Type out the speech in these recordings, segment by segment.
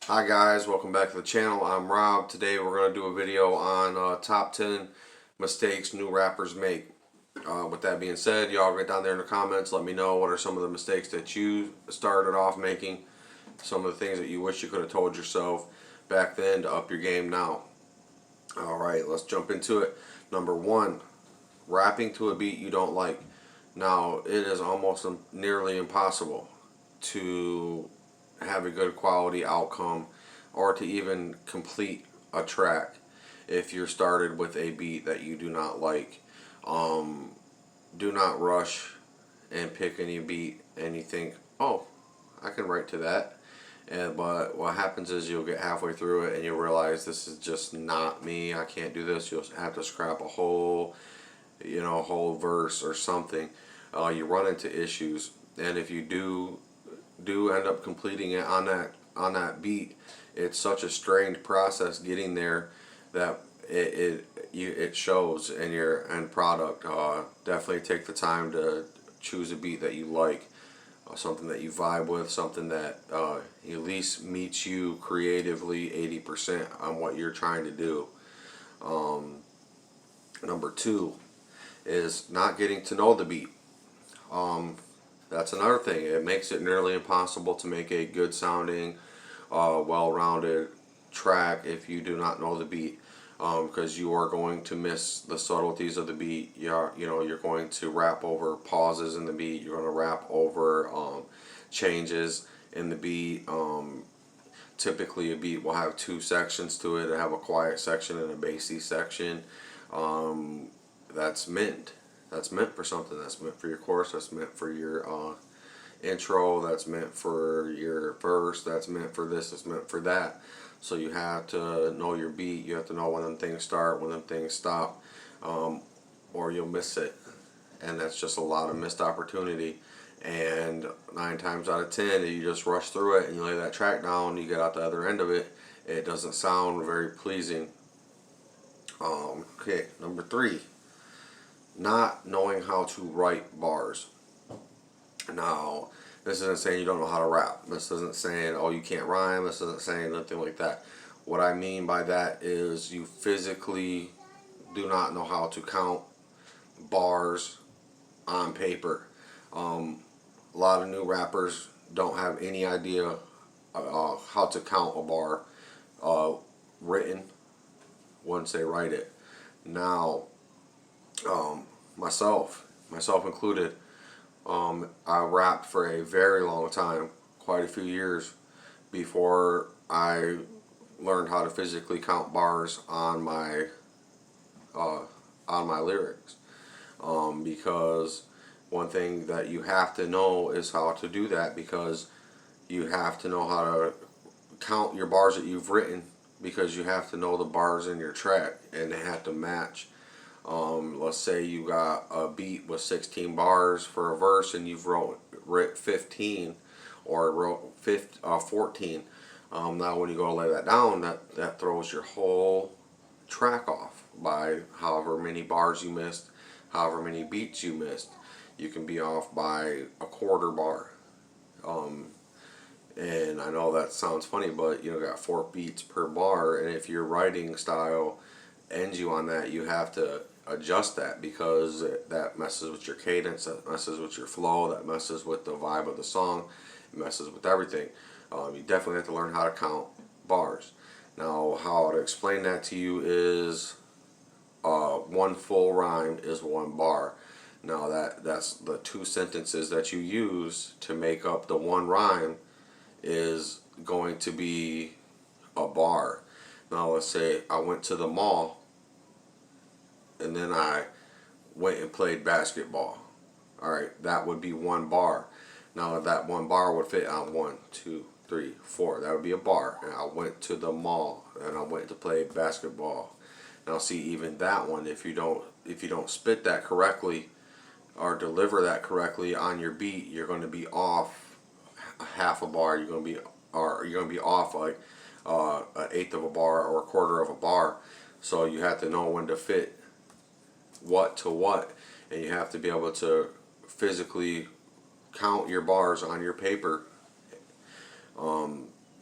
Hi guys, welcome back to the channel. I'm Rob. Today we're going to do a video on top 10 mistakes new rappers make. With that being said, y'all write down there in the comments, let me know what are some of the mistakes that you started off making, some of the things that you wish you could have told yourself back then to up your game now. Alright, let's jump into it. Number 1, rapping to a beat you don't like. Now, it is almost nearly impossible to have a good quality outcome or to even complete a track if you're started with a beat that you do not like. Do not rush and pick any beat and you think, oh, I can write to that. But what happens is you'll get halfway through it and you'll realize this is just not me. I can't do this. You'll have to scrap a whole verse or something. You run into issues, and if you do end up completing it on that beat, it's such a strained process getting there that it shows in your end product. Definitely take the time to choose a beat that you like, something that you vibe with, something that at least meets you creatively 80% on what you're trying to do. Number 2 is not getting to know the beat. That's another thing. It makes it nearly impossible to make a good sounding, well-rounded track if you do not know the beat, because you are going to miss the subtleties of the beat. You're going to rap over pauses in the beat. You're going to rap over changes in the beat. Typically, a beat will have 2 sections to it. It'll have a quiet section and a bassy section. That's meant. That's meant for something. That's meant for your chorus. That's meant for your intro. That's meant for your verse. That's meant for this. That's meant for that. So you have to know your beat. You have to know when them things start, when them things stop, or you'll miss it. And that's just a lot of missed opportunity. And 9 times out of 10, if you just rush through it and you lay that track down, you get out the other end of it, it doesn't sound very pleasing. Okay, number 3. Not knowing how to write bars. Now, this isn't saying you don't know how to rap. This isn't saying, oh, you can't rhyme. This isn't saying nothing like that. What I mean by that is you physically do not know how to count bars on paper. A lot of new rappers don't have any idea how to count a bar written once they write it. Now, myself included, I rapped for a very long time, quite a few years, before I learned how to physically count bars on my lyrics. Because one thing that you have to know is how to do that, because you have to know how to count your bars that you've written, because you have to know the bars in your track and they have to match. Let's say you got a beat with 16 bars for a verse and you've wrote 15 or wrote 14. Now when you go to lay that down, that throws your whole track off by however many bars you missed, however many beats you missed. You can be off by a quarter bar. And I know that sounds funny, but you got 4 beats per bar, and if your writing style ends you on that, you have to adjust that, because that messes with your cadence, that messes with your flow, that messes with the vibe of the song, it messes with everything. You definitely have to learn how to count bars. Now, how to explain that to you is one full rhyme is 1 bar. Now that's the 2 sentences that you use to make up the 1 rhyme is going to be a bar. Now let's say I went to the mall and then I went and played basketball. Alright, that would be 1 bar. Now that 1 bar would fit on 1, 2, 3, 4. That would be a bar. And I went to the mall and I went to play basketball. Now see, even that one, if you don't spit that correctly or deliver that correctly on your beat, you're going to be off half a bar. You're going to be off like an eighth of a bar or a quarter of a bar. So you have to know when to fit what to what, and you have to be able to physically count your bars on your paper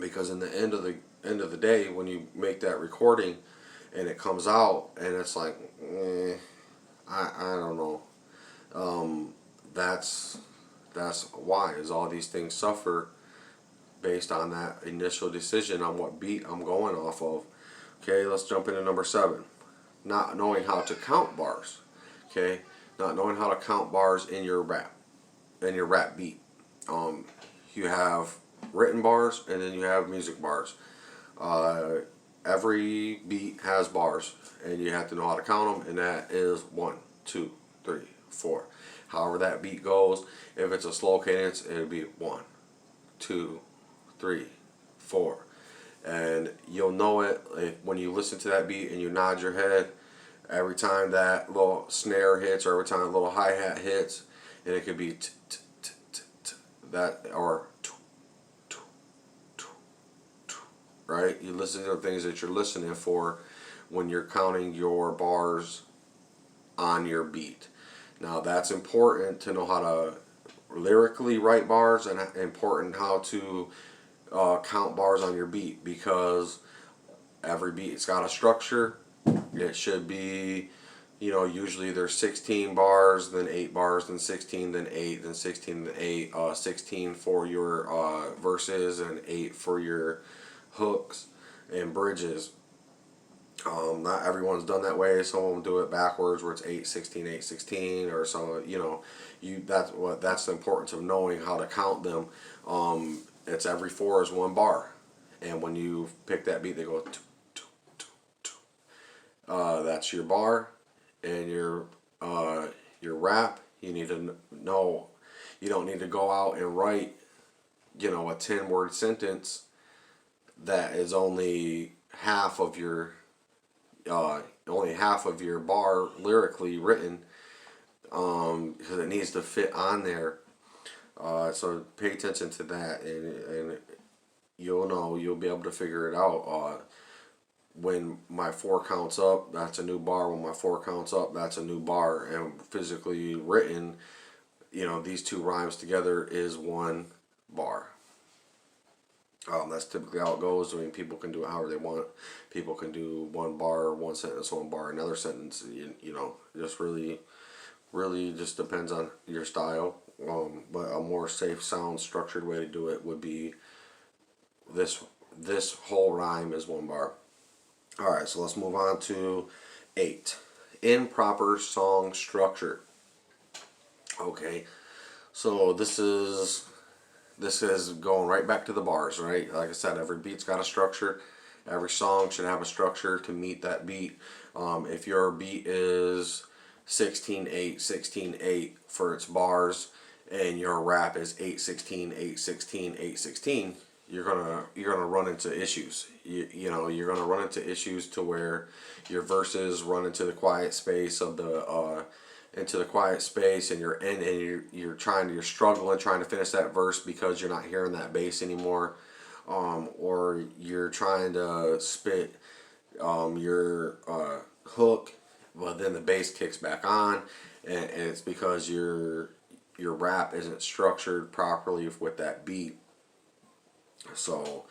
because in the end of the day, when you make that recording and it comes out and it's like, I don't know. That's why is all these things suffer based on that initial decision on what beat I'm going off of. Okay, let's jump into number 7. Not knowing how to count bars. Okay, not knowing how to count bars in your rap beat. You have written bars and then you have music bars. Every beat has bars and you have to know how to count them, and that is 1, 2, 3, 4. However that beat goes, if it's a slow cadence, it'll be 1, 2, 3, 4. And you'll know it when you listen to that beat and you nod your head every time that little snare hits or every time a little hi-hat hits, and it could be that or right? You listen to the things that you're listening for when you're counting your bars on your beat. Now that's important to know how to lyrically write bars, and important how to count bars on your beat, because every beat's got a structure. It should be, usually there's 16 bars, then 8 bars, then 16, then 8, then 16, then 8, 16 for your verses and 8 for your hooks and bridges. Not everyone's done that way. Some of them do it backwards, where it's 8, 16, 8, 16, or some. That's the importance of knowing how to count them. It's every 4 is 1 bar, and when you pick that beat, they go. That's your bar, and your rap. You need to know. You don't need to go out and write, a 10-word sentence that is only half of your bar lyrically written, because it needs to fit on there. So pay attention to that, and you'll be able to figure it out. When my 4 counts up, that's a new bar. When my 4 counts up, that's a new bar. And physically written, these 2 rhymes together is 1 bar. That's typically how it goes. I mean, people can do it however they want. People can do 1 bar, 1 sentence, 1 bar, another sentence. Just really just depends on your style. But a more safe, sound, structured way to do it would be this whole rhyme is 1 bar. All right, so let's move on to 8. Improper song structure. Okay, so this is going right back to the bars, right? Like I said, every beat's got a structure. Every song should have a structure to meet that beat. If your beat is 16-8, 16-8 for its bars, and your rap is 8-16, 8-16, 8-16, you're gonna run into issues. You're gonna run into issues to where your verses run into the quiet space of the and you're struggling trying to finish that verse because you're not hearing that bass anymore, or you're trying to spit your hook, but then the bass kicks back on, and it's because your rap isn't structured properly with that beat. So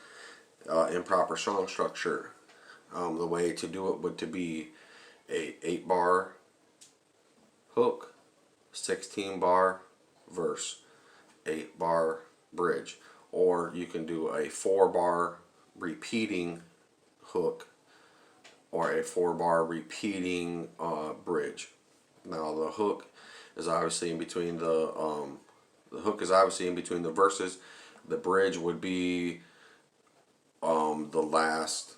improper song structure, the way to do it would to be a 8-bar hook, 16-bar verse, 8-bar bridge, or you can do a 4-bar repeating hook or a 4-bar repeating bridge. Now the hook is obviously in between the verses. The bridge would be the last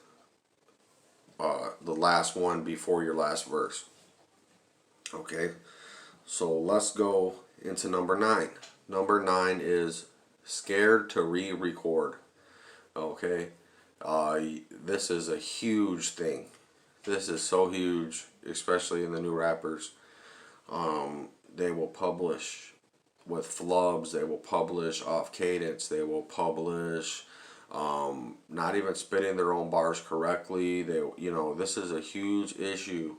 one before your last verse. Okay, so let's go into number 9. Number 9 is scared to re-record. Okay, this is a huge thing. This is so huge, especially in the new rappers. They will publish with flubs. They will publish off cadence. They will publish not even spitting their own bars correctly. This is a huge issue.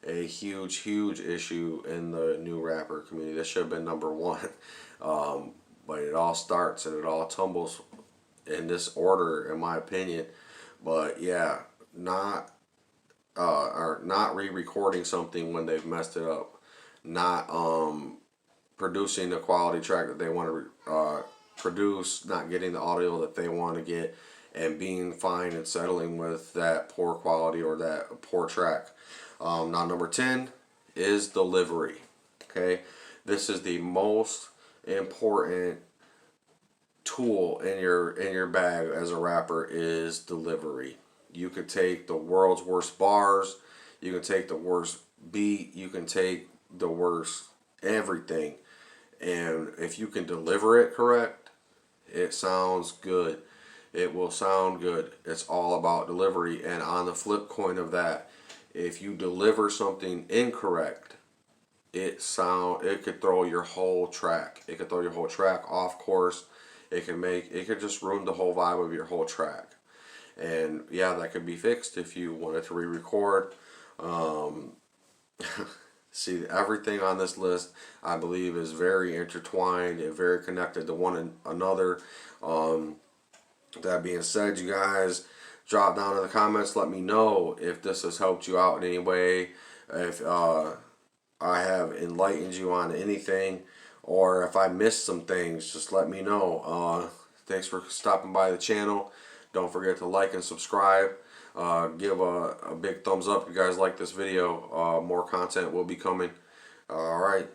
A huge issue in the new rapper community. This should have been number 1. But it all starts and it all tumbles in this order, in my opinion. But yeah, not or not re-recording something when they've messed it up, not producing the quality track that they want to produce, not getting the audio that they want to get, and being fine and settling with that poor quality or that poor track. Now, number 10 is delivery. Okay, this is the most important tool in your bag as a rapper is delivery. You could take the world's worst bars, you can take the worst beat, you can take the worst everything, and if you can deliver it correct, it sounds good. It will sound good. It's all about delivery. And on the flip coin of that, if you deliver something incorrect, it could throw your whole track. It could throw your whole track off course. It could just ruin the whole vibe of your whole track. And yeah, that could be fixed if you wanted to re-record. See, everything on this list, I believe, is very intertwined and very connected to one another. That being said, you guys, drop down in the comments. Let me know if this has helped you out in any way. If I have enlightened you on anything, or if I missed some things, just let me know. Thanks for stopping by the channel. Don't forget to like and subscribe. Give a big thumbs up if you guys like this video. More content will be coming. Alright.